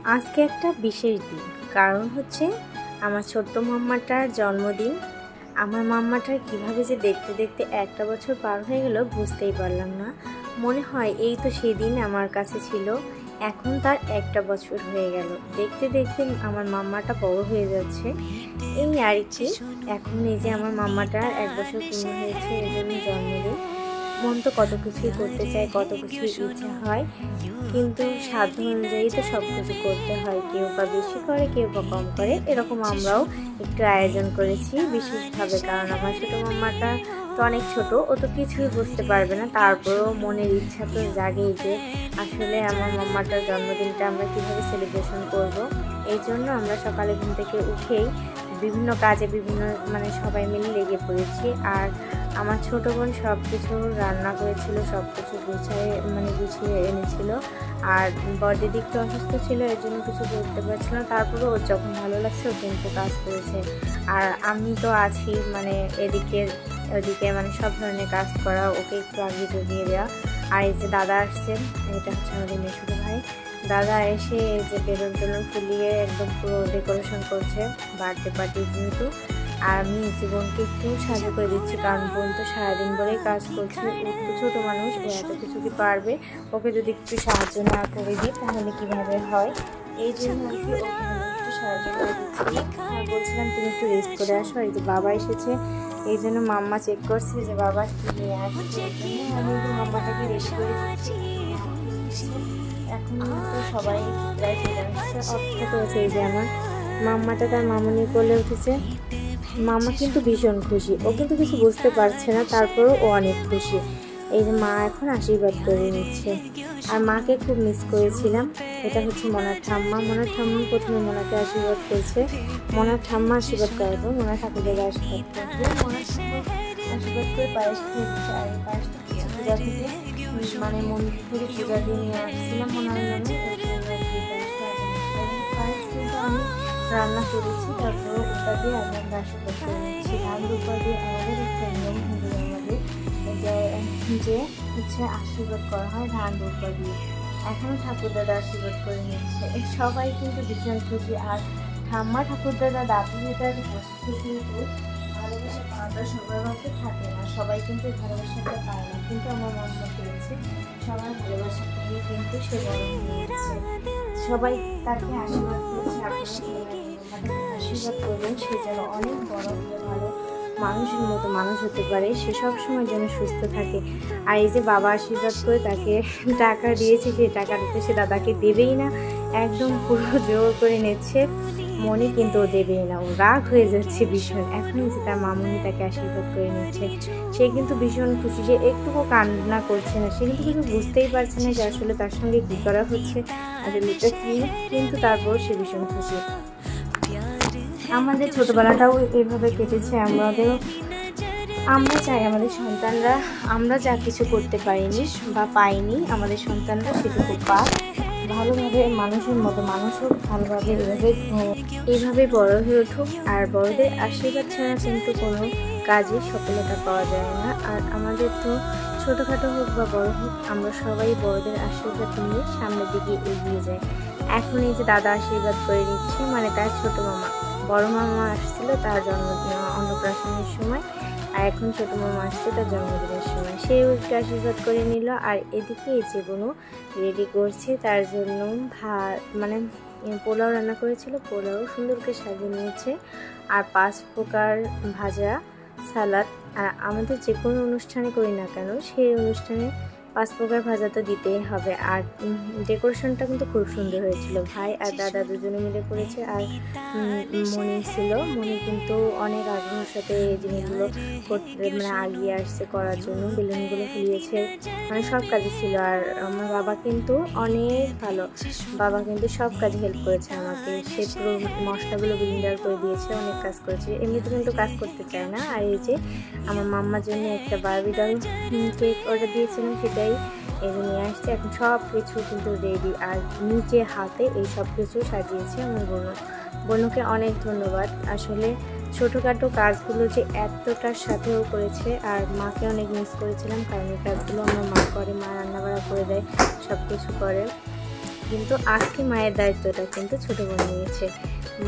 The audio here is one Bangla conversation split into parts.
আজকে একটা বিশেষ দিন, কারণ হচ্ছে আমার ছোট্ট মাম্মাটার জন্মদিন। আমার মাম্মাটার কিভাবে যে দেখতে দেখতে একটা বছর পার হয়ে গেল বুঝতেই পারলাম না। মনে হয় এই তো সেদিন আমার কাছে ছিল, এখন তার একটা বছর হয়ে গেল। দেখতে দেখতে আমার মাম্মাটা বড় হয়ে যাচ্ছে, এই আর কি। এখন এই যে আমার মাম্মাটার এক বছর পূর্ণ হয়েছে, এই জন্য জন্মদিন। মন তো কত কিছুই করতে চায়, কত কিছুই ইচ্ছা হয়, কিন্তু সাধ্য অনুযায়ী তো সব কিছু করতে হয়। কেউ বা বেশি করে, কেউ বা কম করে। এরকম আমরাও একটু আয়োজন করেছি বিশেষভাবে, কারণ আমার ছোটো মাম্মাটা তো অনেক ছোট, ও তো কিছুই বুঝতে পারবে না। তারপরেও মনের ইচ্ছা তো জাগেই যে আসলে আমার মাম্মাটার জন্মদিনটা আমরা কীভাবে সেলিব্রেশন করব। এই জন্য আমরা সকালে ঘুম থেকে উঠেই বিভিন্ন কাজে সবাই মিলে লেগে পড়েছি। আর আমার ছোট বোন সব কিছু রান্না করেছিল, সব কিছু গুছিয়ে এনেছিল। আর বড়দিদি একটু অসুস্থ ছিল, এর জন্য কিছু করতে পারছিল না। তারপরে ওর যখন ভালো লাগছে ও কিন্তু কাজ করেছে। আর আমি তো আছি এদিকে ওদিকে সব ধরনের কাজ করা, ওকে একটু আগে জগিয়ে দেওয়া। আর এই যে দাদা আসছেন, এটা হচ্ছে আমাদের মেশুর ভাই। দাদা এসে এই যে বেলুন টেলুন ফুলিয়ে একদম পুরো ডেকোরেশন করছে বার্থডে পার্টি যেহেতু। আর আমি জীবনকে একটু সাহায্য করে দিচ্ছি, কারণ বোন তো সারাদিন ধরেই কাজ করছে। ও তো ছোটো মানুষ, ও এত কিছু কি পারবে? ওকে যদি একটু সাহায্য না করে দিই তাহলে কীভাবে হয়? এই জন্য আর কি ওকে একটু সাহায্য করে দিচ্ছি। আর বলছিলাম তুমি একটু রেস্ট করে আসো। এই যে বাবা এসেছে, এই জন্য মাম্মা চেক করছে যে বাবা কী নিয়ে আসছে। আমি মাম্মাটাকে রেস্ট করে দিচ্ছি। এখন তো সবাই প্রায় চলে আসছে, অপেক্ষা করেছে। এই যে আমার মাম্মাটা তার মামুনি কোলে উঠেছে। মামা কিন্তু ভীষণ খুশি, ও কিন্তু কিছু বুঝতে পারছে না, তারপরেও ও অনেক খুশি। এই যে মা এখন আশীর্বাদ করে নিচ্ছে। আর মাকে খুব মিস করেছিলাম। এটা হচ্ছে মনার ঠাম্মা। মনার ঠাম্মা প্রথমে মনাকে আশীর্বাদ করেছে। মনার ঠাম্মা আশীর্বাদ করার পর মনার ঠাকুরদাকে আশীর্বাদ করছে। মনার ঠাকুর আশীর্বাদ করে পায়েস খেয়ে দিচ্ছে। আর এই পায়েসটা হচ্ছে পূজা থেকে মন্দির থেকে পূজা দিয়ে নিয়ে আসছিলাম মনার নামে। পায়েস কিন্তু আমি রান্না করেছি, তারপরে ওটা দিয়ে আমরা আশীর্বাদ করে নিচ্ছি। ধান রূপা দিয়ে আমাদের একটা নিয়ম হিন্দু আমাদের যে হচ্ছে আশীর্বাদ করা হয় ধান রূপা দিয়ে। এখনও ঠাকুরদাদা আশীর্বাদ করে নিচ্ছে। সবাই কিন্তু ভীষণ খুশি। আর ঠাম্মা ঠাকুরদাদা দাদু দিদার উপস্থিতি কিন্তু ভালোবাসা পাওয়াটা সবার মধ্যে থাকে না, সবাই কিন্তু এই ভালোবাসাটা পায় না, কিন্তু আমার মনে পেয়েছে সবার ভালোবাসা পেয়ে কিন্তু সে বড় হয়েছে। সবাই তাকে আশীর্বাদ করছে, আশীর্বাদ করবেন সে যেন অনেক বড় হয়ে ভালো মানুষের মতো মানুষ হতে পারে, সে সব সময় যেন সুস্থ থাকে। আর এই যে বাবা আশীর্বাদ করে তাকে টাকা দিয়েছে, সেই টাকাটা সে দাদাকে দেবেই না, একদম পুরো জোর করে নিচ্ছে। মনে কিন্তু ও দেবেই না, ও রাগ হয়ে যাচ্ছে ভীষণ। এখন যে তার মামুনি তাকে আশীর্বাদ করে নিচ্ছে, সে কিন্তু ভীষণ খুশি। সে একটুকু কান্না করছে না, সে কিন্তু কিছু বুঝতেই পারছে না যে আসলে তার সঙ্গে কী করা হচ্ছে, আসলে এটা কী, কিন্তু তারপর সে ভীষণ খুশি। আমাদের ছোটোবেলাটাও এইভাবে কেটেছে। আমরা চাই আমাদের সন্তানরা, আমরা যা কিছু করতে পারিনি বা পাইনি, আমাদের সন্তানরা সেটুকু পাক, ভালোভাবে মানুষের মতো মানুষ হোক, ভালোভাবে এইভাবে বড় হয়ে উঠুক। আর বড়দের আশীর্বাদ ছাড়া কিন্তু কোনো কাজে সফলতা পাওয়া যায় না। আর আমাদের তো ছোটোখাটো হোক বা বড় হোক, আমরা সবাই বড়দের আশীর্বাদ নিয়ে সামনের দিকে এগিয়ে যাই। এখন এই যে দাদা আশীর্বাদ করে নিচ্ছে, তার ছোটো মামা, বড় মামা আসছিল তার জন্মদিন অন্নপ্রাশনের সময়, আর এখন ছোটো মামা আসছে তার জন্মদিনের সময়, সেও একটু আশীর্বাদ করে নিল। আর এদিকে এই যে বোনও রেডি করছে তার জন্য পোলাও রান্না করেছিল, পোলাও সুন্দর করে সাজিয়ে নিয়েছে। আর 5 প্রকার ভাজা, সালাদ। আর আমাদের যে কোনো অনুষ্ঠানে করি না কেন, সেই অনুষ্ঠানে 5 প্রকার ভাজা তো দিতেই হবে। আর ডেকোরেশনটা কিন্তু খুব সুন্দর হয়েছিল, ভাই আর দাদা দুজনে মিলে করেছে। আর মনি ছিল, মনি কিন্তু অনেক আগ্রহের সাথে এই জিনিসগুলো করতে আগিয়ে আসছে করার জন্য, বেলুনগুলো ফুলিয়েছে, সব কাজে ছিল। আর আমার বাবা কিন্তু অনেক ভালো, বাবা কিন্তু সব কাজে হেল্প করেছে আমাকে, সে পুরো মশলাগুলো ব্লেন্ডার করে দিয়েছে, অনেক কাজ করেছে, এমনিতে কিন্তু কাজ করতে চায় না। আর এই যে আমার মাম্মার জন্য একটা বারবি ডল কেক অর্ডার দিয়েছিলাম, সেটাই এই যে নিয়ে আসছে। এখন সব কিছু কিন্তু রেডি, আর নিচে হাতে এই সব কিছু সাজিয়েছে আমার বোনকে অনেক ধন্যবাদ। আসলে ছোটোখাটো কাজগুলো যে এতটার সাথেও করেছে। আর মাকে অনেক মিস করেছিলাম, কারণ এই কাজগুলো আমার মা করে, মা রান্নাবাড়া করে দেয়, সব কিছু করে। কিন্তু আজকে মায়ের দায়িত্বটা কিন্তু ছোটো বোন নিয়েছে।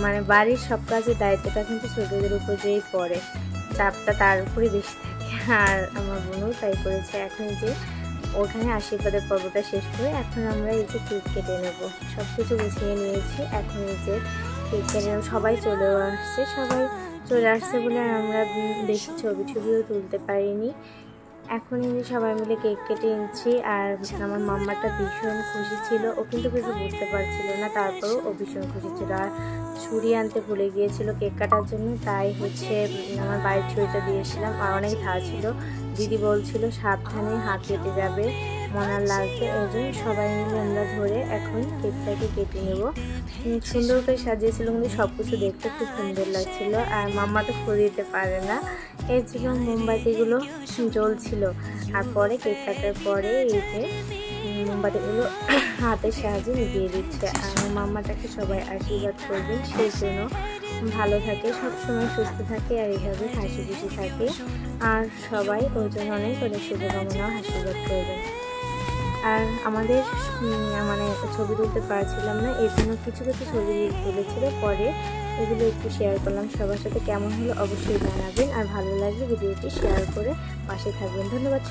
মানে বাড়ির সব কাজের দায়িত্বটা কিন্তু ছোটোদের উপর যেই পড়ে, চাপটা তার উপরই বেশি থাকে। আর আমার বোনও তাই করেছে। এখন যে ওখানে আশীর্বাদের পর্বটা শেষ করে এখন আমরা এই যে কেক কেটে নেব। সব কিছু গুছিয়ে নিয়েছি। এখন এই যে কেক কেটে নেব। সবাই চলেও আসছে। সবাই চলে আসছে বলে আমরা বেশি ছবিও তুলতে পারিনি। এখন এই যে সবাই মিলে কেক কেটে নিচ্ছি। আর আমার মাম্মাটা ভীষণ খুশি ছিল। ও কিন্তু কিছু বুঝতে পারছিল না, তারপরেও ও ভীষণ খুশি ছিল। আর ছুরি আনতে ভুলে গিয়েছিল কেক কাটার জন্য, তাই হচ্ছে আমার বাড়ির ছুরিটা দিয়েছিলাম। আর অনেক ধার ছিল। দিদি বলছিল সাবধানে হাত কেটে যাবে, মনার লাগবে। ওই জন্য সবাই মিলে আমরা ধরে এখন কেকটাকে কেটে নেব। সুন্দর করে সাজিয়েছিল, কিন্তু সব কিছু দেখতে খুব সুন্দর লাগছিল। আর মাম্মা তো ফুল দিতে পারে না, এর জন্য মোমবাতিগুলো জ্বলছিল। আর পরে কেক কাটার পরে এই যে মোমবাতিগুলো হাতের সাহায্যে নিভিয়ে দিচ্ছে। আর আমার মাম্মাটাকে সবাই আশীর্বাদ করবেন, সেই জন্য ভালো থাকে, সবসময় সুস্থ থাকে আর এইভাবে হাসি খুশি থাকে। আর সবাই ওই জন্য অনেক অনেক শুভকামনা আশীর্বাদ করবেন। আর আমাদের মানে ছবি তুলতে পারছিলাম না, এই জন্য কিছু কিছু ছবি তুলেছিল। পরে এগুলো একটু শেয়ার করলাম সবার সাথে। কেমন হলো অবশ্যই জানাবেন। আর ভালো লাগলে ভিডিওটি শেয়ার করে পাশে থাকবেন। ধন্যবাদ।